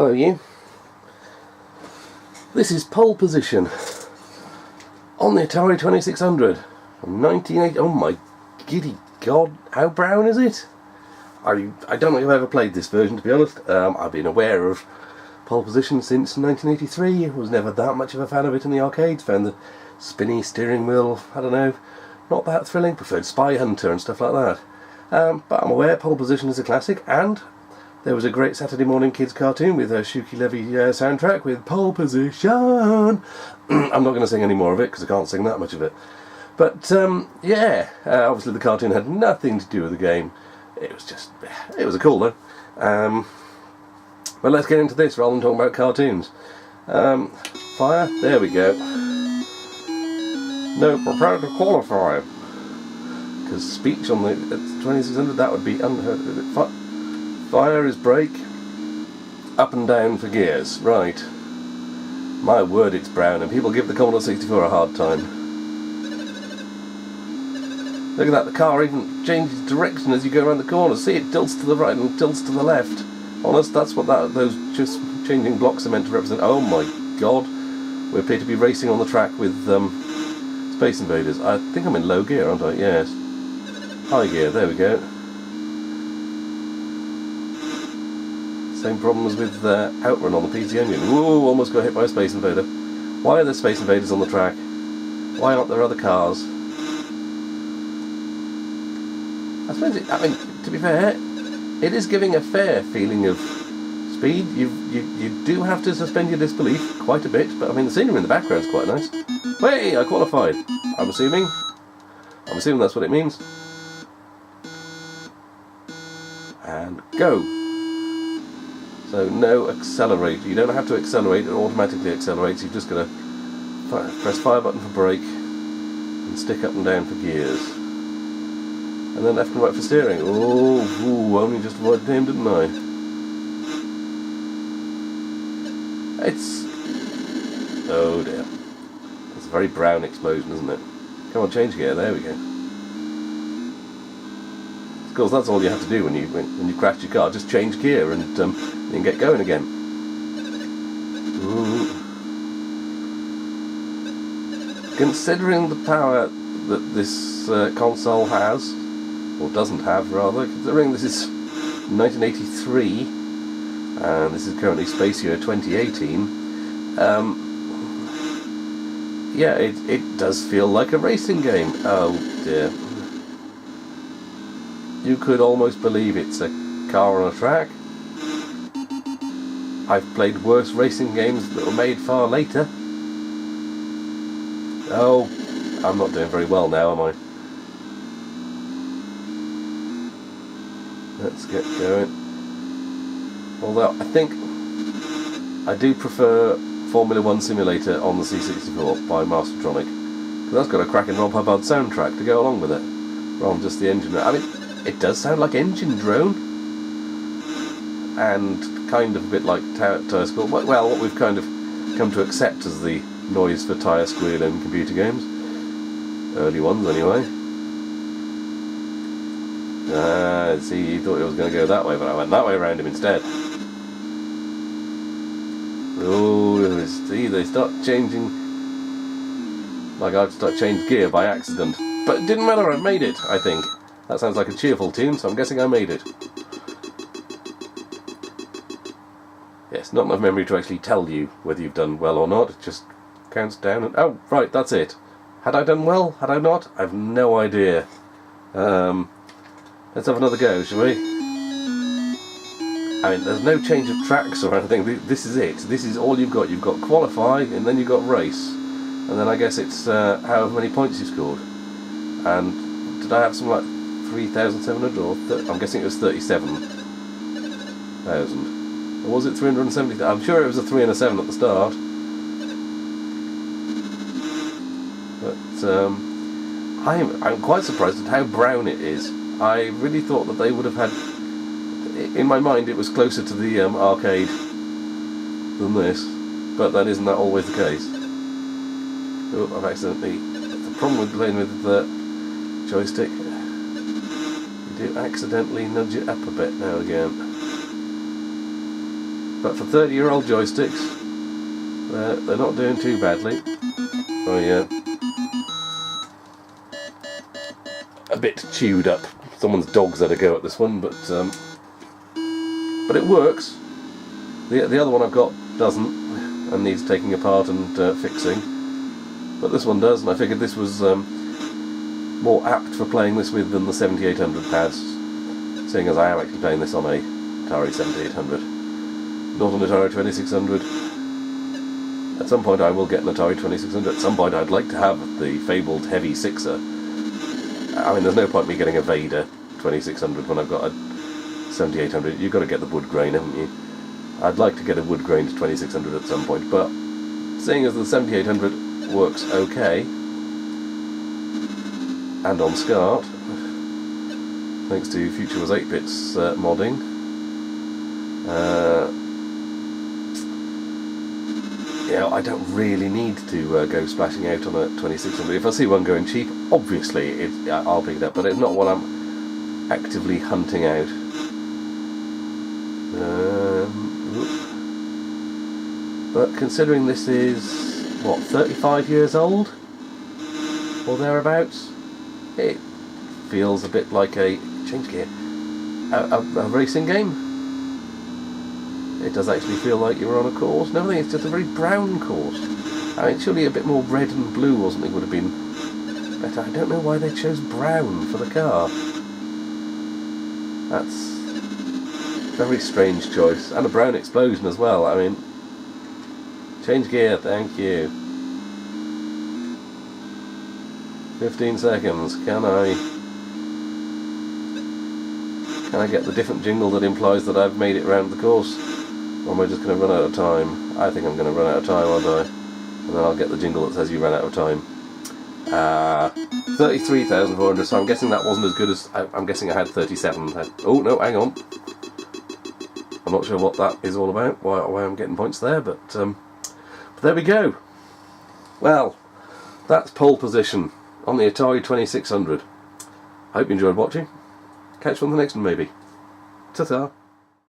Hello you. This is Pole Position on the Atari 2600 from 1980. Oh my giddy god, how brown is it? I don't know if I've ever played this version, to be honest. I've been aware of Pole Position since 1983. I was never that much of a fan of it in the arcades. Found the spinny steering wheel, I don't know, not that thrilling. Preferred Spy Hunter and stuff like that. But I'm aware Pole Position is a classic, and there was a great Saturday morning kids cartoon with a Shuki Levy soundtrack with Pole Position. I'm not going to sing any more of it because I can't sing that much of it. But obviously the cartoon had nothing to do with the game. It was a cool though. But let's get into this rather than talking about cartoons. Fire, there we go. No, prepare to qualify. Because speech on the 2600, that would be unheard of. Fire is brake, up and down for gears, right. My word, it's brown, and people give the Commodore 64 a hard time. Look at that, the car even changes direction as you go around the corner. See, it tilts to the right and tilts to the left. Honest, that's what those just changing blocks are meant to represent. Oh my god, we appear to be racing on the track with Space Invaders. I think I'm in low gear, aren't I? Yes. High gear, there we go. Same problems with Outrun on the PC Engine. Whoa, almost got hit by a Space Invader. Why are there Space Invaders on the track? Why aren't there other cars? I suppose to be fair, it is giving a fair feeling of speed. You do have to suspend your disbelief quite a bit, but I mean the scenery in the background is quite nice. Hey, I qualified. I'm assuming that's what it means. And go. So no accelerate. You don't have to accelerate, it automatically accelerates. You've just got to press fire button for brake and stick up and down for gears. And then left and right for steering. Oh, only just avoided him, didn't I? Oh dear. It's a very brown explosion, isn't it? Come on, change gear, there we go. Of course, that's all you have to do when you crash your car. Just change gear and you can get going again. Ooh. Considering the power that this console has, or doesn't have rather, considering this is 1983 and this is currently Space Year 2018, yeah, it does feel like a racing game. Oh dear. You could almost believe it's a car on a track. I've played worse racing games that were made far later. Oh, I'm not doing very well now, am I? Let's get going. Although, I think I do prefer Formula 1 Simulator on the C64 by Mastertronic. Because that's got a cracking Rob Hubbard soundtrack to go along with it. Rather than just the engine. I mean, it does sound like Engine Drone, and kind of a bit like Tyre Squeal. Well, what we've kind of come to accept as the noise for Tyre Squeal in computer games. Early ones, anyway. See, he thought he was going to go that way, but I went that way around him instead. Oh, see, they start changing. Like I'd start changing gear by accident. But it didn't matter, I made it, I think. That sounds like a cheerful tune, so I'm guessing I made it. Yes, not enough memory to actually tell you whether you've done well or not. It just counts down and... Oh, right, that's it. Had I done well? Had I not? I've no idea. Let's have another go, shall we? I mean, there's no change of tracks or anything. This is it. This is all you've got. You've got qualify, and then you've got race. And then I guess it's however many points you scored. And did I have something like 3,700 or I'm guessing it was 37,000. Or was it 370? I'm sure it was a 3 and a 7 at the start. But I'm quite surprised at how brown it is. I really thought that they would have had... In my mind it was closer to the arcade than this, but that isn't always the case. Oh, I've accidentally... The problem with playing with the joystick, you do accidentally nudge it up a bit now and again. But for 30-year-old joysticks, they're not doing too badly. Oh yeah. A bit chewed up. Someone's dog's had a go at this one, but it works. The other one I've got doesn't, and needs taking apart and fixing. But this one does, and I figured this was more apt for playing this with than the 7800 pads, seeing as I am actually playing this on a Atari 7800, not an Atari 2600. At some point I will get an Atari 2600. At some point I'd like to have the fabled heavy sixer. I mean, there's no point me getting a Vader 2600 when I've got a 7800. You've got to get the wood grain, haven't you? I'd like to get a wood grain to 2600 at some point, but seeing as the 7800 works okay, and on SCART, thanks to Future Was 8-Bits modding, I don't really need to go splashing out on a 2600. If I see one going cheap, obviously I'll pick it up, but it's not what I'm actively hunting out. But considering this is, what, 35 years old? Or thereabouts? It feels a bit like a, change gear, a racing game. It does actually feel like you're on a course. No, I think it's just a very brown course. I mean, surely a bit more red and blue or something would have been better. I don't know why they chose brown for the car. That's a very strange choice. And a brown explosion as well. I mean, change gear, thank you. 15 seconds. Can I get the different jingle that implies that I've made it round the course? Or am I just going to run out of time? I think I'm going to run out of time, aren't I? And then I'll get the jingle that says you ran out of time. 33,400, so I'm guessing that wasn't as good as... I'm guessing I had 37. Oh, no, hang on. I'm not sure what that is all about, why I'm getting points there, but there we go. Well, that's pole position on the Atari 2600. I hope you enjoyed watching. Catch you on the next one, maybe. Ta-ta.